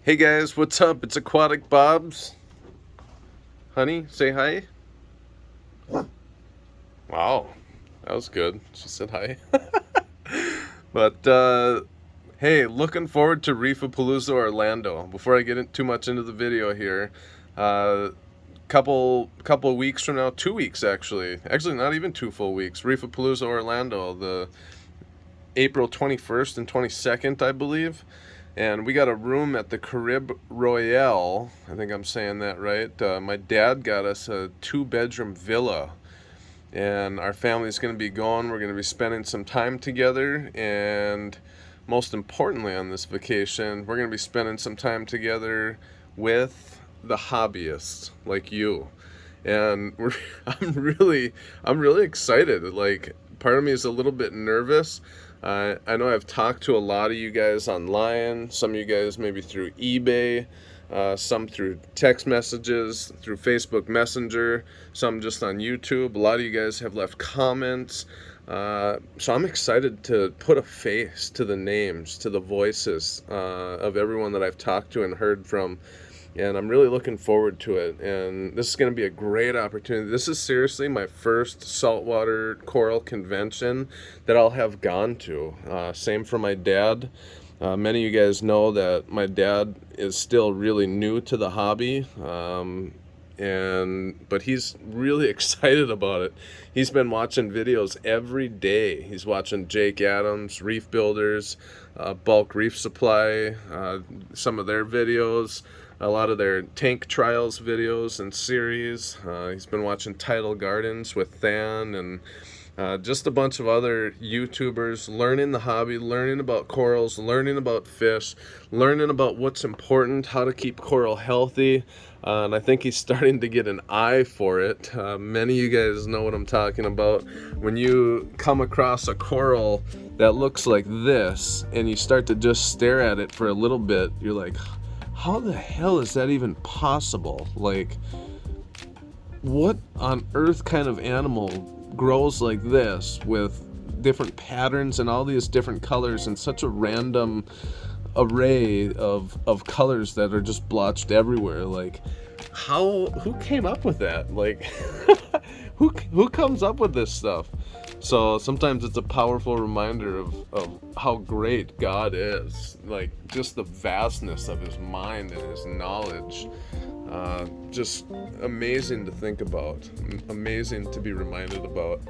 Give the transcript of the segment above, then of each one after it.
Hey guys, what's up? It's Aquatic Bobs. Honey, say hi. Wow, that was good. She said hi. But hey, looking forward to Reefapalooza Orlando. Before I get too much into the video here, uh, couple of weeks from now, 2 weeks actually not even 2 full weeks. Reefapalooza Orlando, the April 21st and 22nd, I believe. And we got a room at the Carib Royale. I think I'm saying that right. My dad got us a 2-bedroom villa. And our family's going to be going. We're going to be spending some time together. And most importantly on this vacation, we're going to be spending some time together with the hobbyists like you. And I'm really excited. Like, part of me is a little bit nervous. I know I've talked to a lot of you guys online, some of you guys maybe through eBay, some through text messages, through Facebook Messenger, some just on YouTube. A lot of you guys have left comments. So I'm excited to put a face to the names, to the voices of everyone that I've talked to and heard from. And I'm really looking forward to it. And this is going to be a great opportunity. This is seriously my first saltwater coral convention that I'll have gone to. Same for my dad. Many of you guys know that my dad is still really new to the hobby. But he's really excited about it. He's been watching videos every day. He's watching Jake Adams, Reef Builders, Bulk Reef Supply, some of their videos, a lot of their tank trials videos and series. He's been watching Tidal Gardens with Than and just a bunch of other YouTubers, learning the hobby, learning about corals, learning about fish, learning about what's important, how to keep coral healthy. And I think he's starting to get an eye for it. Many of you guys know what I'm talking about. When you come across a coral that looks like this and you start to just stare at it for a little bit, you're like, how the hell is that even possible? Like, what on earth kind of animal grows like this with different patterns and all these different colors and such a random array of colors that are just blotched everywhere? Like, who came up with that? Like, who comes up with this stuff? So sometimes it's a powerful reminder of how great God is. Like, just the vastness of his mind and his knowledge. Just amazing to think about, amazing to be reminded about.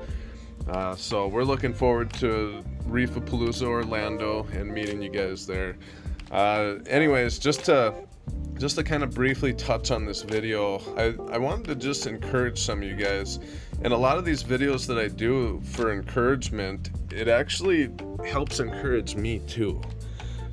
So we're looking forward to Reefapalooza Orlando and meeting you guys there. Anyways, just to kind of briefly touch on this video, I wanted to just encourage some of you guys. And a lot of these videos that I do for encouragement, it actually helps encourage me too.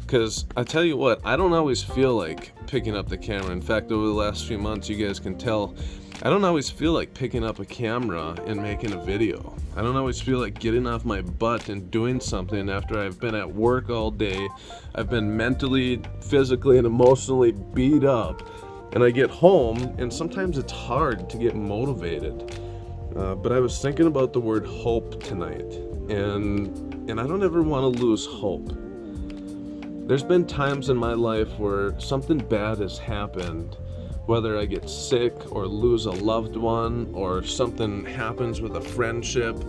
Because I tell you what, I don't always feel like picking up the camera. In fact, over the last few months, you guys can tell, I don't always feel like picking up a camera and making a video. I don't always feel like getting off my butt and doing something after I've been at work all day. I've been mentally, physically, and emotionally beat up. And I get home, and sometimes it's hard to get motivated. But I was thinking about the word hope tonight. And I don't ever want to lose hope. There's been times in my life where something bad has happened, whether I get sick or lose a loved one, or something happens with a friendship,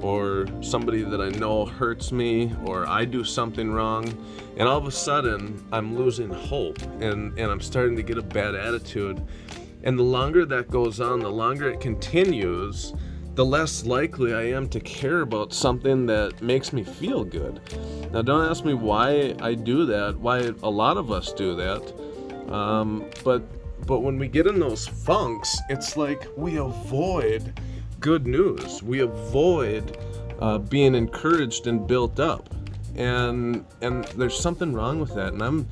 or somebody that I know hurts me, or I do something wrong, and all of a sudden I'm losing hope and I'm starting to get a bad attitude. And the longer that goes on, the longer it continues, the less likely I am to care about something that makes me feel good. Now, don't ask me why I do that, why a lot of us do that, but when we get in those funks, it's like we avoid good news. We avoid being encouraged and built up. And there's something wrong with that. And I'm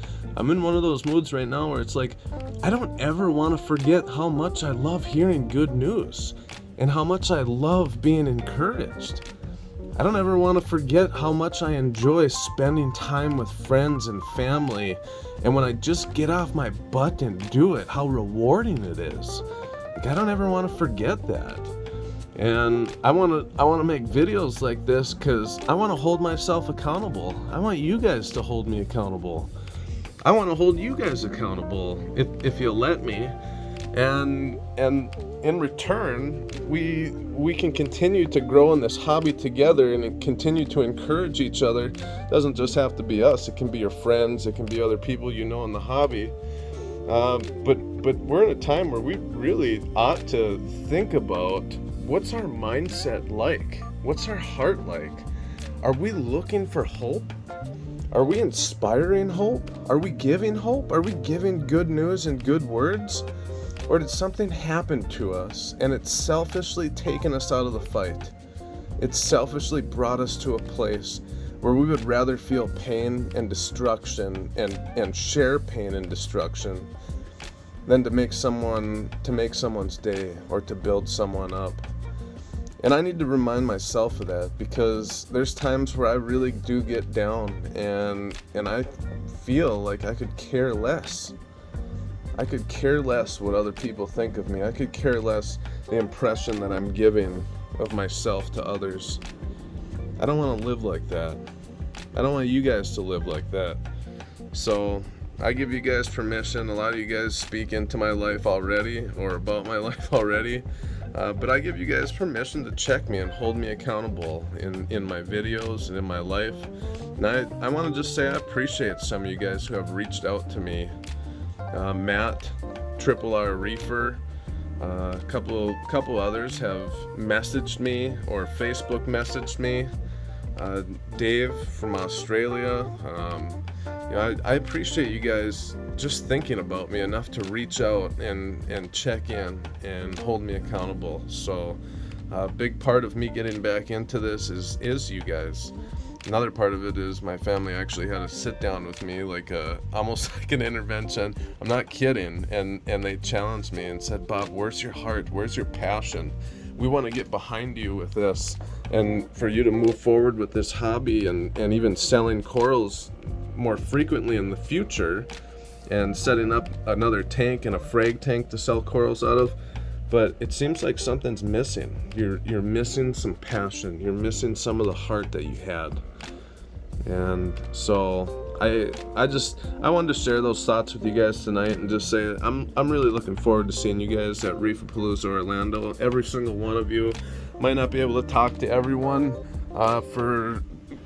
in one of those moods right now where it's like, I don't ever want to forget how much I love hearing good news and how much I love being encouraged. I don't ever want to forget how much I enjoy spending time with friends and family, and when I just get off my butt and do it, how rewarding it is. Like, I don't ever want to forget that. And I want to make videos like this because I want to hold myself accountable. I want you guys to hold me accountable. I want to hold you guys accountable if you'll let me. And in return, we can continue to grow in this hobby together and continue to encourage each other. It doesn't just have to be us. It can be your friends. It can be other people you know in the hobby. But we're in a time where we really ought to think about, what's our mindset like? What's our heart like? Are we looking for hope? Are we inspiring hope? Are we giving hope? Are we giving good news and good words? Or did something happen to us and it's selfishly taken us out of the fight? It's selfishly brought us to a place where we would rather feel pain and destruction and share pain and destruction than to make someone's day or to build someone up. And I need to remind myself of that, because there's times where I really do get down and I feel like I could care less. I could care less what other people think of me. I could care less the impression that I'm giving of myself to others. I don't want to live like that. I don't want you guys to live like that. So I give you guys permission. A lot of you guys speak into my life already, or about my life already. But I give you guys permission to check me and hold me accountable in my videos and in my life. And I want to just say I appreciate some of you guys who have reached out to me. Matt, Triple R Reefer, a couple others have messaged me or Facebook messaged me. Dave from Australia. I appreciate you guys just thinking about me enough to reach out and check in and hold me accountable. So a big part of me getting back into this is you guys. Another part of it is my family actually had to sit down with me, almost like an intervention. I'm not kidding. And they challenged me and said, Bob, where's your heart? Where's your passion? We want to get behind you with this, and for you to move forward with this hobby and even selling corals more frequently in the future, and setting up another tank and a frag tank to sell corals out of. But it seems like something's missing. You're missing some passion. You're missing some of the heart that you had. And so I wanted to share those thoughts with you guys tonight and just say I'm really looking forward to seeing you guys at Reefapalooza Orlando. Every single one of you. Might not be able to talk to everyone for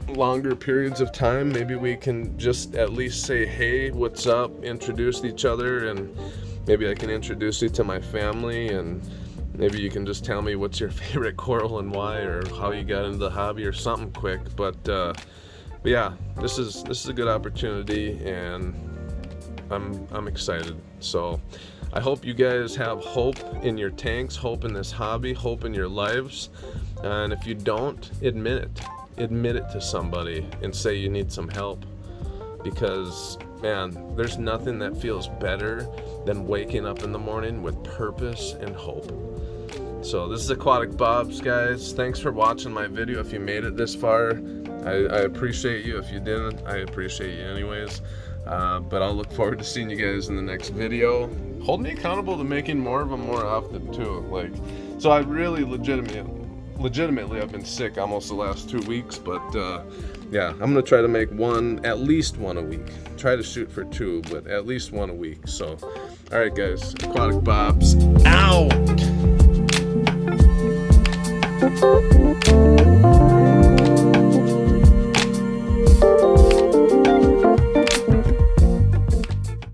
longer periods of time. Maybe we can just at least say, hey, what's up, introduce each other, and maybe I can introduce you to my family, and maybe you can just tell me what's your favorite coral and why, or how you got into the hobby or something quick. But yeah, this is a good opportunity, and I'm excited. So I hope you guys have hope in your tanks, hope in this hobby, hope in your lives. And if you don't, admit it to somebody and say you need some help, because man, there's nothing that feels better than waking up in the morning with purpose and hope. So this is Aquatic Bobs, guys. Thanks for watching my video. If you made it this far, I appreciate you. If you didn't, I appreciate you anyways. But I'll look forward to seeing you guys in the next video. Hold me accountable to making more of them more often too. So I really legitimately I've been sick almost the last 2 weeks, but yeah, I'm gonna try to make at least one a week. Try to shoot for 2, but at least one a week. So all right, guys, Aquatic Bobs out.